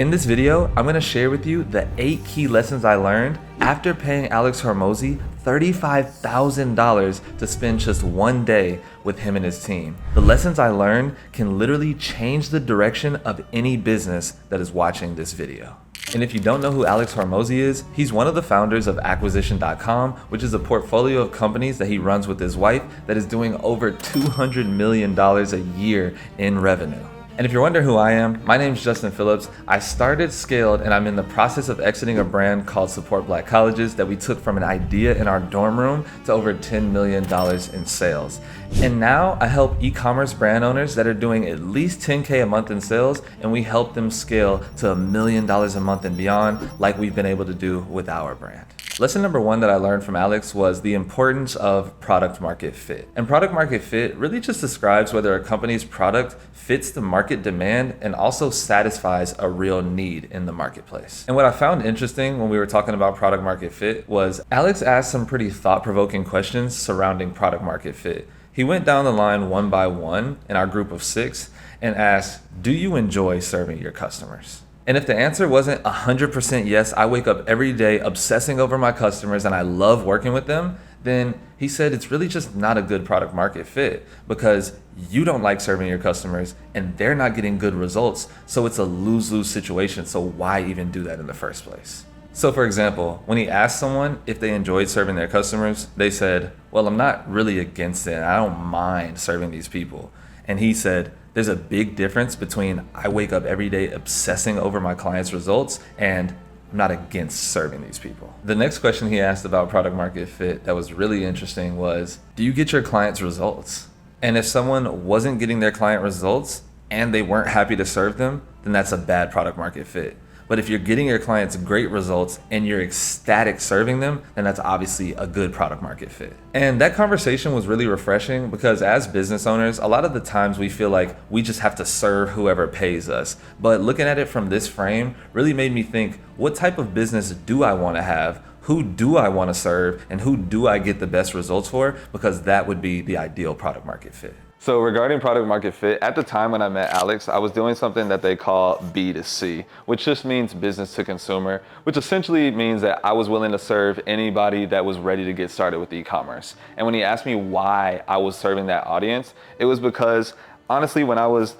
In this video, I'm gonna share with you the 8 key lessons I learned after paying Alex Hormozi $35,000 to spend just one day with him and his team. The lessons I learned can literally change the direction of any business that is watching this video. And if you don't know who Alex Hormozi is, he's one of the founders of Acquisition.com, which is a portfolio of companies that he runs with his wife that is doing over $200 million a year in revenue. And if you're wondering who I am, my name's Justin Phillips. I started, scaled, and I'm in the process of exiting a brand called Support Black Colleges that we took from an idea in our dorm room to over $10 million in sales. And now I help e-commerce brand owners that are doing at least $10K a month in sales, and we help them scale to $1 million a month and beyond, like we've been able to do with our brand. Lesson number 1 that I learned from Alex was the importance of product market fit. And product market fit really just describes whether a company's product fits the market demand and also satisfies a real need in the marketplace. And what I found interesting when we were talking about product market fit was Alex asked some pretty thought-provoking questions surrounding product market fit. He went down the line one by one in our group of 6 and asked, do you enjoy serving your customers? And if the answer wasn't 100% yes, I wake up every day obsessing over my customers and I love working with them, then he said it's really just not a good product market fit because you don't like serving your customers and they're not getting good results. So it's a lose-lose situation. So why even do that in the first place? So for example, when he asked someone if they enjoyed serving their customers, they said, well, I'm not really against it. I don't mind serving these people. And he said, there's a big difference between I wake up every day obsessing over my clients' results and I'm not against serving these people. The next question he asked about product market fit that was really interesting was, do you get your clients' results? And if someone wasn't getting their client results and they weren't happy to serve them, then that's a bad product market fit. But if you're getting your clients great results and you're ecstatic serving them, then that's obviously a good product market fit. And that conversation was really refreshing because as business owners, a lot of the times we feel like we just have to serve whoever pays us. But looking at it from this frame really made me think, what type of business do I want to have? Who do I want to serve? And who do I get the best results for? Because that would be the ideal product market fit. So regarding product market fit, at the time when I met Alex, I was doing something that they call B2C, which just means business to consumer, which essentially means that I was willing to serve anybody that was ready to get started with e-commerce. And when he asked me why I was serving that audience, it was because honestly, when I was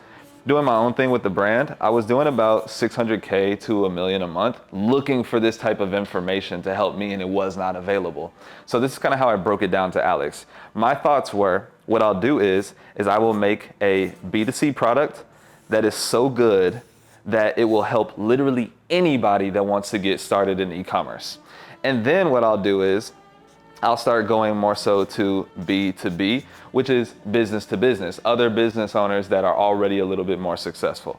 doing my own thing with the brand, I was doing about $600K to $1 million a month looking for this type of information to help me, and it was not available. So this is kind of how I broke it down to Alex. My thoughts were, what I'll do is I will make a B2C product that is so good that it will help literally anybody that wants to get started in e-commerce. And then what I'll do is I'll start going more so to B2B, which is business to business, other business owners that are already a little bit more successful.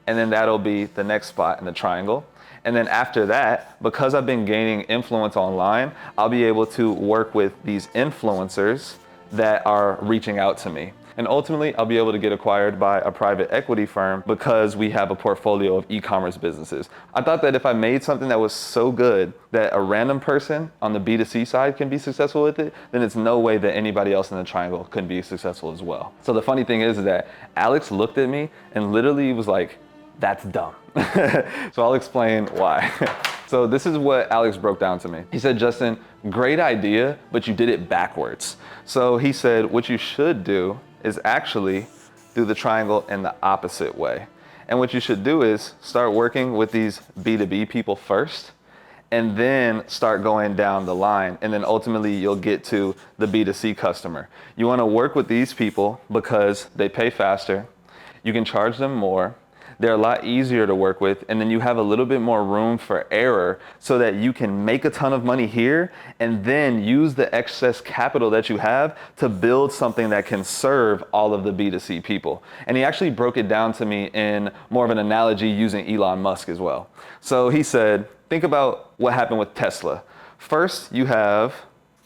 And then that'll be the next spot in the triangle. And then after that, because I've been gaining influence online, I'll be able to work with these influencers that are reaching out to me. And ultimately, I'll be able to get acquired by a private equity firm because we have a portfolio of e-commerce businesses. I thought that if I made something that was so good that a random person on the B2C side can be successful with it, then it's no way that anybody else in the triangle can be successful as well. So the funny thing is that Alex looked at me and literally was like, that's dumb. So I'll explain why. So this is what Alex broke down to me. He said, Justin, great idea, but you did it backwards. So he said, what you should do is actually do the triangle in the opposite way. And what you should do is start working with these B2B people first, and then start going down the line. And then ultimately you'll get to the B2C customer. You wanna work with these people because they pay faster, you can charge them more, they're a lot easier to work with, and then you have a little bit more room for error so that you can make a ton of money here and then use the excess capital that you have to build something that can serve all of the B2C people. And he actually broke it down to me in more of an analogy using Elon Musk as well. So he said, think about what happened with Tesla. First, you have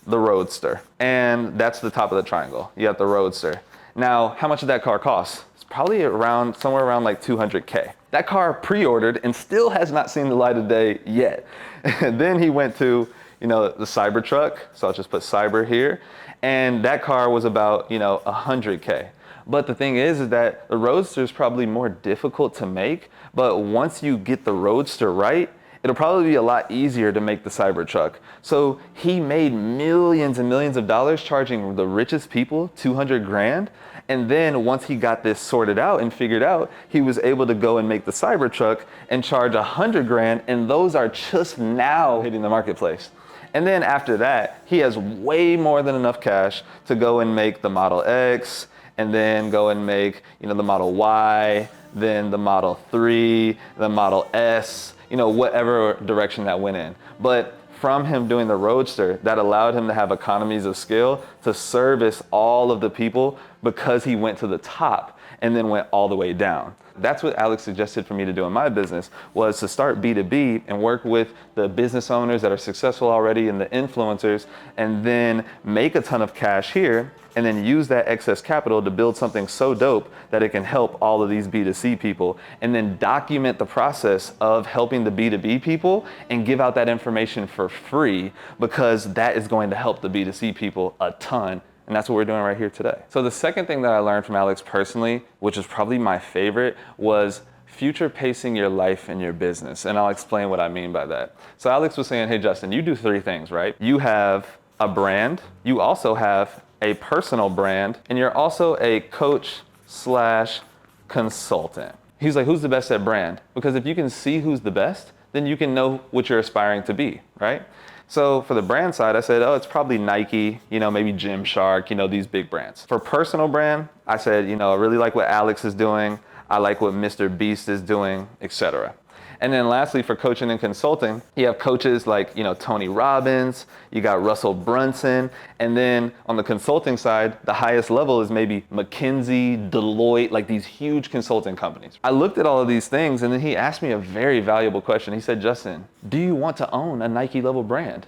the Roadster, and that's the top of the triangle. You have the Roadster. Now, how much did that car cost? Probably somewhere around like 200K. That car pre-ordered and still has not seen the light of day yet. And then he went to, the Cybertruck. So I'll just put Cyber here. And that car was about, 100K. But the thing is that the Roadster is probably more difficult to make, But once you get the Roadster right, it'll probably be a lot easier to make the Cybertruck. So he made millions and millions of dollars charging the richest people 200 grand. And then once he got this sorted out and figured out, he was able to go and make the Cybertruck and charge 100 grand. And those are just now hitting the marketplace. And then after that, he has way more than enough cash to go and make the Model X, and then go and make, the Model Y, then the Model 3, the Model S, whatever direction that went in. But from him doing the Roadster, that allowed him to have economies of scale to service all of the people because he went to the top and then went all the way down. That's what Alex suggested for me to do in my business, was to start B2B and work with the business owners that are successful already and the influencers, and then make a ton of cash here, and then use that excess capital to build something so dope that it can help all of these B2C people, and then document the process of helping the B2B people and give out that information for free, because that is going to help the B2C people a ton. And that's what we're doing right here today. So the second thing that I learned from Alex personally, which is probably my favorite, was future pacing your life and your business. And I'll explain what I mean by that. So Alex was saying, hey, Justin, you do 3 things, right? You have a brand, you also have a personal brand, and you're also a coach/consultant. He's like, who's the best at brand? Because if you can see who's the best, then you can know what you're aspiring to be, right? So for the brand side, I said, it's probably Nike, maybe Gymshark, these big brands. For personal brand, I said, I really like what Alex is doing. I like what Mr. Beast is doing, etc. And then lastly, for coaching and consulting, you have coaches like, Tony Robbins, you got Russell Brunson. And then on the consulting side, the highest level is maybe McKinsey, Deloitte, like these huge consulting companies. I looked at all of these things, and then he asked me a very valuable question. He said, Justin, do you want to own a Nike level brand?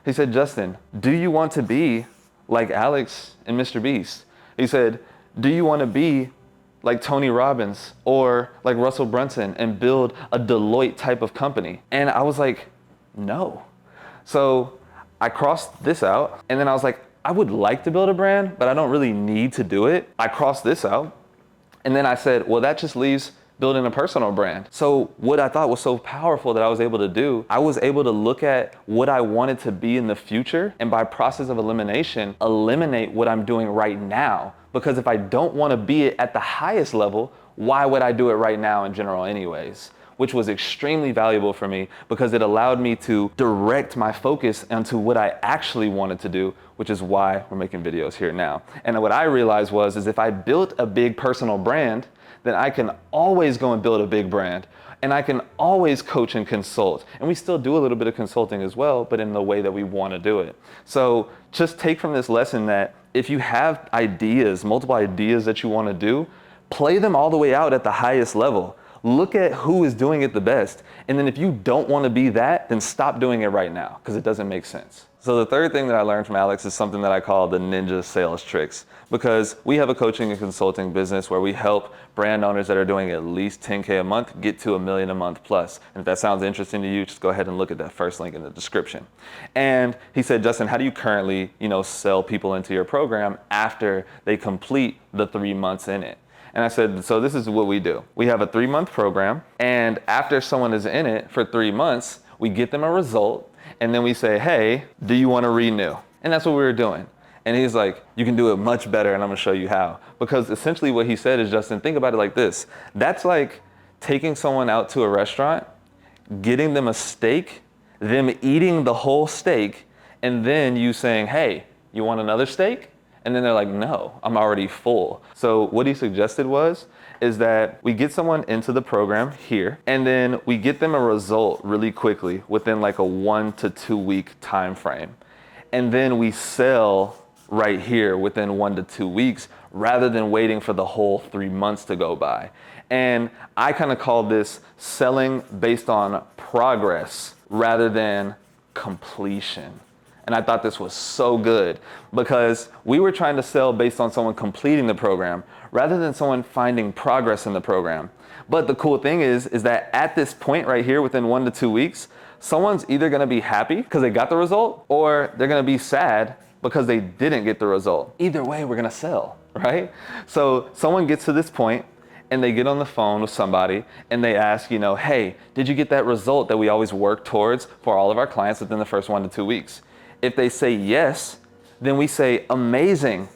He said, Justin, do you want to be like Alex and Mr. Beast? He said, do you want to be like Tony Robbins or like Russell Brunson and build a Deloitte type of company? And I was like, no. So I crossed this out, and then I was like, I would like to build a brand, but I don't really need to do it. I crossed this out, and then I said, well, that just leaves building a personal brand. So what I thought was so powerful that I was able to do, I was able to look at what I wanted to be in the future, and by process of elimination, eliminate what I'm doing right now. Because if I don't want to be it at the highest level, why would I do it right now in general anyways? Which was extremely valuable for me, because it allowed me to direct my focus onto what I actually wanted to do, which is why we're making videos here now. And what I realized is if I built a big personal brand, then I can always go and build a big brand. And I can always coach and consult. And we still do a little bit of consulting as well, but in the way that we want to do it. So just take from this lesson that if you have ideas, multiple ideas that you want to do, play them all the way out at the highest level. Look at who is doing it the best. And then if you don't want to be that, then stop doing it right now, because it doesn't make sense. So the third thing that I learned from Alex is something that I call the ninja sales tricks, because we have a coaching and consulting business where we help brand owners that are doing at least 10K a month get to $1 million a month plus. And if that sounds interesting to you, just go ahead and look at that first link in the description. And he said, Justin, how do you currently, sell people into your program after they complete the 3 months in it? And I said, so this is what we do. We have a 3-month program, and after someone is in it for 3 months, we get them a result, and then we say, hey, do you want to renew? And that's what we were doing. And he's like, you can do it much better, and I'm gonna show you how. Because essentially what he said is, Justin, think about it like this. That's like taking someone out to a restaurant, getting them a steak, them eating the whole steak, and then you saying, hey, you want another steak? And then they're like, no, I'm already full. So what he suggested is that we get someone into the program here, and then we get them a result really quickly within like a 1 to 2 week time frame. And then we sell right here within 1 to 2 weeks, rather than waiting for the whole 3 months to go by. And I kind of call this selling based on progress rather than completion. And I thought this was so good, because we were trying to sell based on someone completing the program rather than someone finding progress in the program. But the cool thing is that at this point right here, within 1 to 2 weeks, someone's either gonna be happy because they got the result, or they're gonna be sad because they didn't get the result. Either way, we're gonna sell, right? So someone gets to this point, and they get on the phone with somebody and they ask, hey, did you get that result that we always work towards for all of our clients within the first 1 to 2 weeks? If they say yes, then we say, amazing.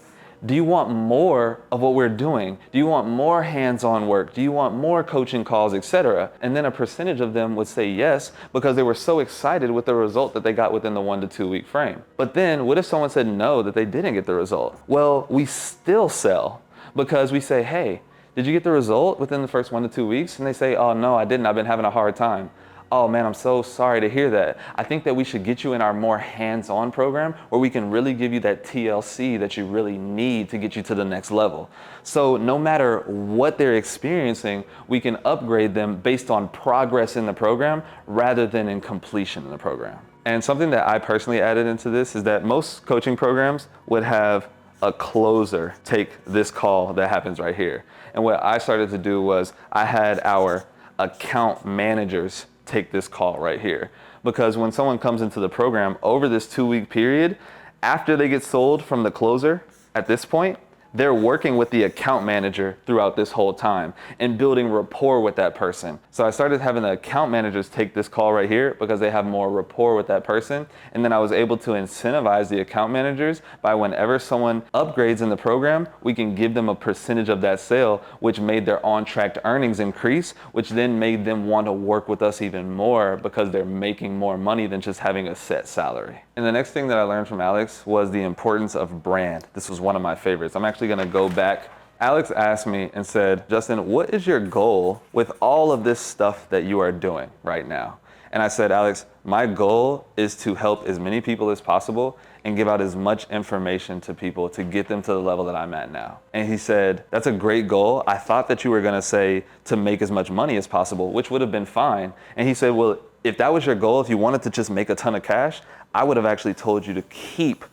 Do you want more of what we're doing? Do you want more hands-on work? Do you want more coaching calls, etc.? And then a percentage of them would say yes because they were so excited with the result that they got within the 1 to 2 week frame. But then what if someone said no, that they didn't get the result? Well, we still sell because we say, hey, did you get the result within the first 1 to 2 weeks? And they say, oh no, I didn't. I've been having a hard time. Oh man, I'm so sorry to hear that. I think that we should get you in our more hands-on program where we can really give you that TLC that you really need to get you to the next level. So no matter what they're experiencing, we can upgrade them based on progress in the program rather than in completion in the program. And something that I personally added into this is that most coaching programs would have a closer take this call that happens right here. And what I started to do was I had our account managers take this call right here. Because when someone comes into the program over this 2 week period, after they get sold from the closer at this point, they're working with the account manager throughout this whole time and building rapport with that person. So I started having the account managers take this call right here because they have more rapport with that person. And then I was able to incentivize the account managers by whenever someone upgrades in the program, we can give them a percentage of that sale, which made their on-track earnings increase, which then made them want to work with us even more because they're making more money than just having a set salary. And the next thing that I learned from Alex was the importance of brand. This was one of my favorites. I'm actually going to go back. Alex asked me and said, Justin, what is your goal with all of this stuff that you are doing right now? And I said, Alex, my goal is to help as many people as possible and give out as much information to people to get them to the level that I'm at now. And he said, that's a great goal. I thought that you were going to say to make as much money as possible, which would have been fine. And he said, well, if that was your goal, if you wanted to just make a ton of cash, I would have actually told you to keep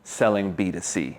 selling B2C.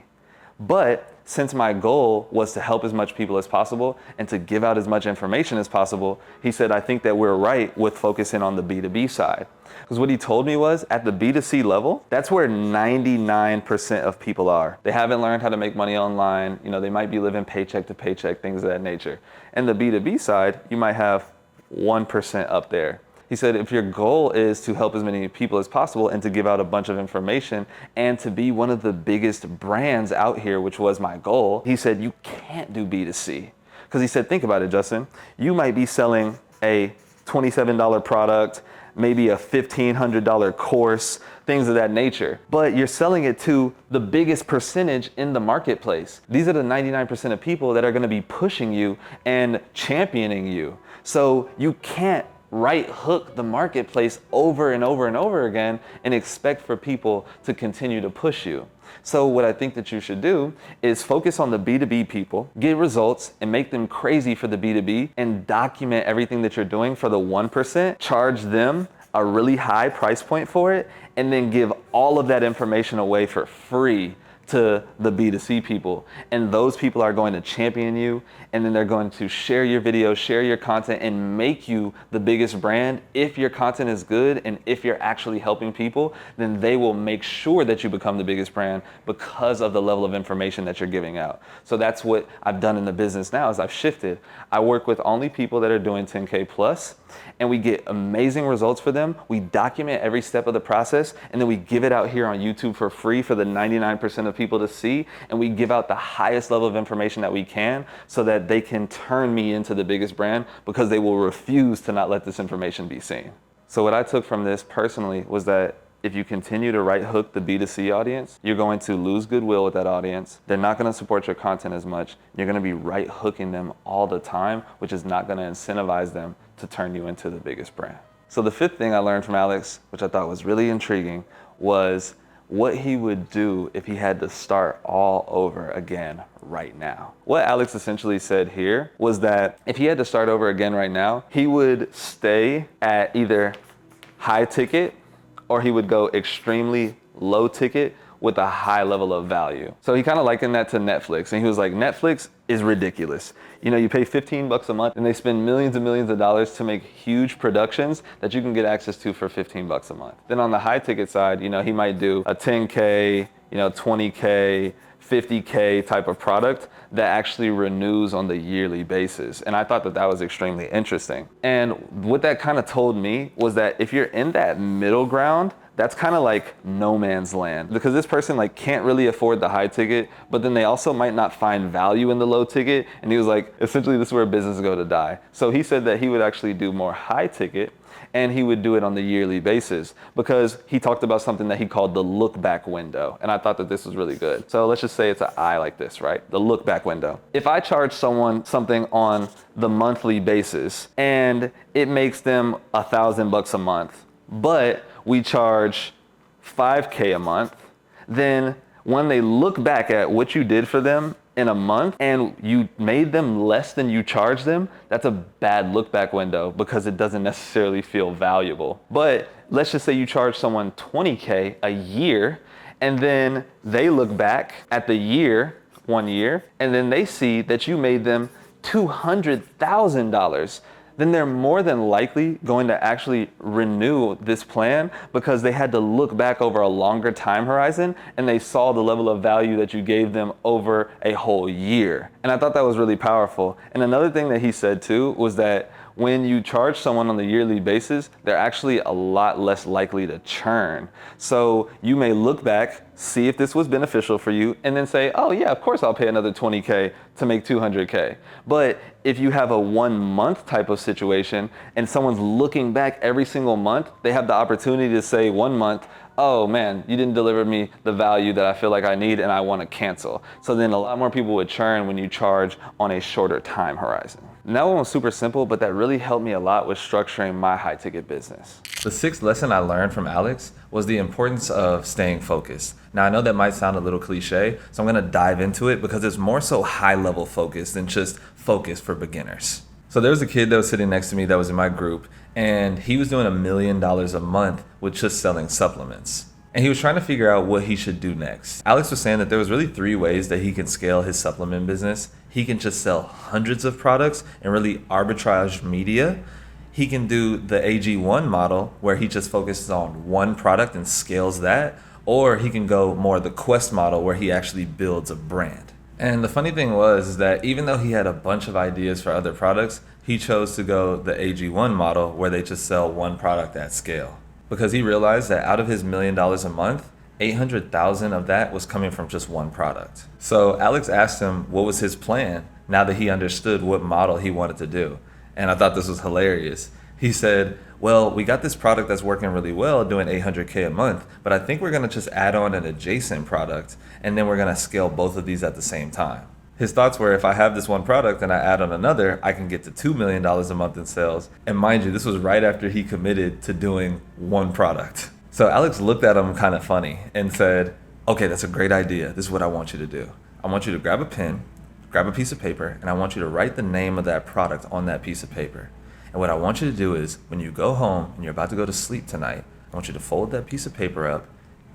But since my goal was to help as much people as possible and to give out as much information as possible, he said, I think that we're right with focusing on the B2B side. Because what he told me was at the B2C level, that's where 99% of people are. They haven't learned how to make money online. They might be living paycheck to paycheck, things of that nature. And the B2B side, you might have 1% up there. He said, if your goal is to help as many people as possible and to give out a bunch of information and to be one of the biggest brands out here, which was my goal, he said, you can't do B2C. Because he said, think about it, Justin. You might be selling a $27 product, maybe a $1,500 course, things of that nature. But you're selling it to the biggest percentage in the marketplace. These are the 99% of people that are going to be pushing you and championing you. So you can't right hook the marketplace over and over and over again and expect for people to continue to push you. So what I think that you should do is focus on the B2B people, get results and make them crazy for the B2B and document everything that you're doing for the 1%, charge them a really high price point for it, and then give all of that information away for free to the B2C people. And those people are going to champion you, and then they're going to share your videos, share your content, and make you the biggest brand. If your content is good and if you're actually helping people, then they will make sure that you become the biggest brand because of the level of information that you're giving out. So that's what I've done in the business now is I've shifted. I work with only people that are doing 10K plus, and we get amazing results for them. We document every step of the process, and then we give it out here on YouTube for free for the 99% of people to see, and we give out the highest level of information that we can so that they can turn me into the biggest brand because they will refuse to not let this information be seen. So what I took from this personally was that if you continue to right hook the B2C audience, you're going to lose goodwill with that audience. They're not going to support your content as much. You're going to be right hooking them all the time, which is not going to incentivize them to turn you into the biggest brand. So the fifth thing I learned from Alex, which I thought was really intriguing, was what he would do if he had to start all over again right now. What Alex essentially said here was that if he had to start over again right now, he would stay at either high ticket or he would go extremely low ticket with a high level of value. So he kind of likened that to Netflix. And he was like, Netflix is ridiculous. You pay $15 a month and they spend millions and millions of dollars to make huge productions that you can get access to for $15 a month. Then on the high ticket side, he might do a 10K, 20K, 50K type of product that actually renews on the yearly basis. And I thought that that was extremely interesting. And what that kind of told me was that if you're in that middle ground, that's kind of like no man's land, because this person like can't really afford the high ticket, but then they also might not find value in the low ticket. And he was like, essentially this is where businesses go to die. So he said that he would actually do more high ticket, and he would do it on the yearly basis, because he talked about something that he called the look back window. And I thought that this was really good. So let's just say it's an I like this, right? The look back window. If I charge someone something on the monthly basis and it makes them $1,000 a month, but we charge 5K a month, then when they look back at what you did for them in a month and you made them less than you charged them, that's a bad look back window, because it doesn't necessarily feel valuable. But let's just say you charge someone 20K a year, and then they look back at the year, 1 year, and then they see that you made them $200,000. Then they're more than likely going to actually renew this plan, because they had to look back over a longer time horizon and they saw the level of value that you gave them over a whole year. And I thought that was really powerful. And another thing that he said too was that when you charge someone on the yearly basis, they're actually a lot less likely to churn. So you may look back, see if this was beneficial for you, and then say, oh yeah, of course I'll pay another 20K to make 200K. But if you have a 1 month type of situation and someone's looking back every single month, they have the opportunity to say 1 month, oh man, you didn't deliver me the value that I feel like I need and I want to cancel. So then a lot more people would churn when you charge on a shorter time horizon. And that one was super simple, but that really helped me a lot with structuring my high ticket business. The sixth lesson I learned from Alex was the importance of staying focused. Now I know that might sound a little cliche, so I'm gonna dive into it because it's more so high level focus than just focus for beginners. So there was a kid that was sitting next to me that was in my group, and he was doing $1 million a month with just selling supplements. And he was trying to figure out what he should do next. Alex was saying that there was really 3 ways that he can scale his supplement business. He can just sell hundreds of products and really arbitrage media. He can do the AG1 model where he just focuses on one product and scales that. Or he can go more the Quest model where he actually builds a brand. And the funny thing was that even though he had a bunch of ideas for other products, he chose to go the AG1 model where they just sell one product at scale. Because he realized that out of his $1 million a month, 800,000 of that was coming from just one product. So Alex asked him what was his plan now that he understood what model he wanted to do. And I thought this was hilarious. He said, well, we got this product that's working really well doing 800K a month, but I think we're gonna just add on an adjacent product and then we're gonna scale both of these at the same time. His thoughts were, if I have this one product and I add on another, I can get to $2 million a month in sales. And mind you, this was right after he committed to doing one product. So Alex looked at him kind of funny and said, okay, that's a great idea. This is what I want you to do. I want you to grab a pen, grab a piece of paper, and I want you to write the name of that product on that piece of paper. And what I want you to do is when you go home and you're about to go to sleep tonight, I want you to fold that piece of paper up,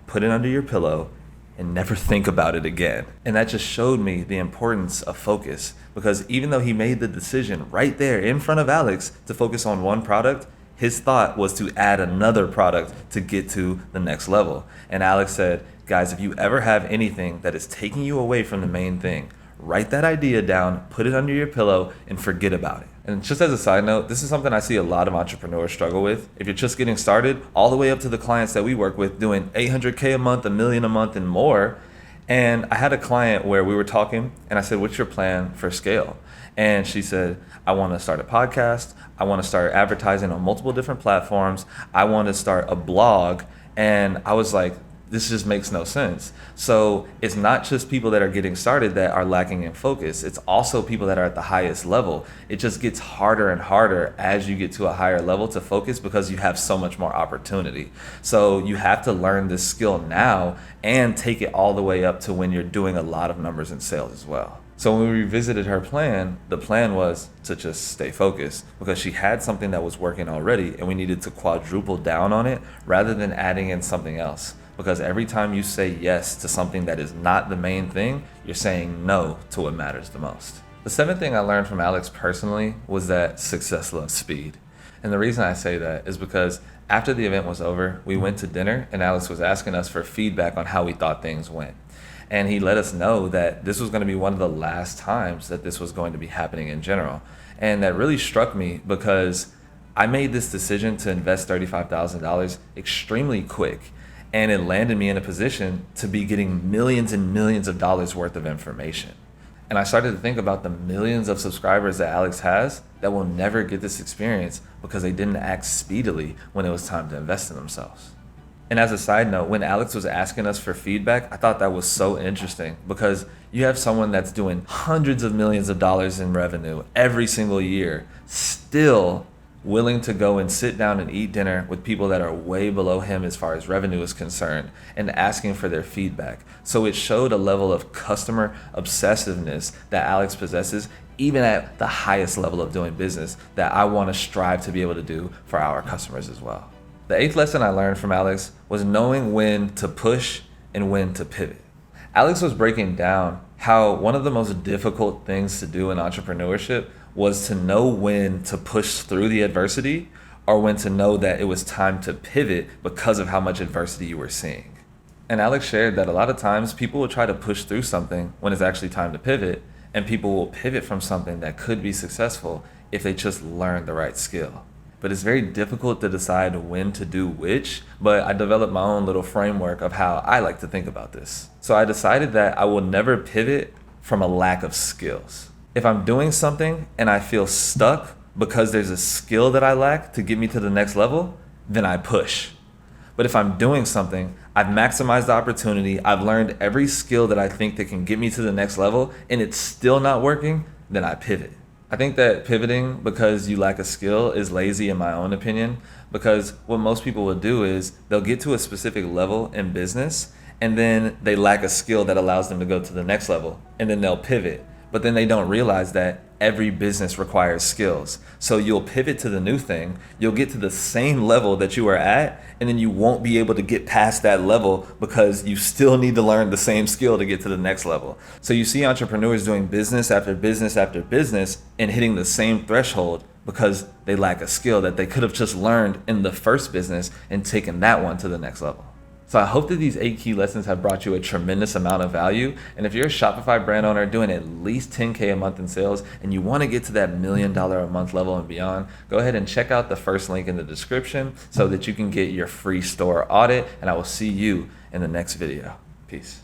put it under your pillow, and never think about it again. And that just showed me the importance of focus, because even though he made the decision right there in front of Alex to focus on one product, his thought was to add another product to get to the next level. And Alex said, guys, if you ever have anything that is taking you away from the main thing, write that idea down, put it under your pillow, and forget about it. And just as a side note, this is something I see a lot of entrepreneurs struggle with. If you're just getting started, all the way up to the clients that we work with doing 800K a month, $1 million a month and more. And I had a client where we were talking and I said, what's your plan for scale? And she said, I want to start a podcast. I want to start advertising on multiple different platforms. I want to start a blog. And I was like, this just makes no sense. So it's not just people that are getting started that are lacking in focus. It's also people that are at the highest level. It just gets harder and harder as you get to a higher level to focus because you have so much more opportunity. So you have to learn this skill now and take it all the way up to when you're doing a lot of numbers in sales as well. So when we revisited her plan, the plan was to just stay focused because she had something that was working already and we needed to quadruple down on it rather than adding in something else. Because every time you say yes to something that is not the main thing, you're saying no to what matters the most. The 7th thing I learned from Alex personally was that success loves speed. And the reason I say that is because after the event was over, we went to dinner and Alex was asking us for feedback on how we thought things went. And he let us know that this was going to be one of the last times that this was going to be happening in general. And that really struck me because I made this decision to invest $35,000 extremely quick. And it landed me in a position to be getting millions and millions of dollars worth of information. And I started to think about the millions of subscribers that Alex has that will never get this experience because they didn't act speedily when it was time to invest in themselves. And as a side note, when Alex was asking us for feedback, I thought that was so interesting because you have someone that's doing hundreds of millions of dollars in revenue every single year, still willing to go and sit down and eat dinner with people that are way below him as far as revenue is concerned and asking for their feedback. So it showed a level of customer obsessiveness that Alex possesses, even at the highest level of doing business, that I want to strive to be able to do for our customers as well. The 8th lesson I learned from Alex was knowing when to push and when to pivot. Alex was breaking down how one of the most difficult things to do in entrepreneurship was to know when to push through the adversity or when to know that it was time to pivot because of how much adversity you were seeing. And Alex shared that a lot of times people will try to push through something when it's actually time to pivot, and people will pivot from something that could be successful if they just learn the right skill. But it's very difficult to decide when to do which, but I developed my own little framework of how I like to think about this. So I decided that I will never pivot from a lack of skills. If I'm doing something and I feel stuck because there's a skill that I lack to get me to the next level, then I push. But if I'm doing something, I've maximized the opportunity, I've learned every skill that I think that can get me to the next level, and it's still not working, then I pivot. I think that pivoting because you lack a skill is lazy in my own opinion, because what most people will do is they'll get to a specific level in business and then they lack a skill that allows them to go to the next level, and then they'll pivot. But then they don't realize that every business requires skills. So you'll pivot to the new thing, you'll get to the same level that you were at, and then you won't be able to get past that level because you still need to learn the same skill to get to the next level. So you see entrepreneurs doing business after business after business and hitting the same threshold because they lack a skill that they could have just learned in the first business and taken that one to the next level. So I hope that these 8 key lessons have brought you a tremendous amount of value. And if you're a Shopify brand owner doing at least 10K a month in sales and you want to get to that $1 million a month level and beyond, go ahead and check out the first link in the description so that you can get your free store audit. And I will see you in the next video. Peace.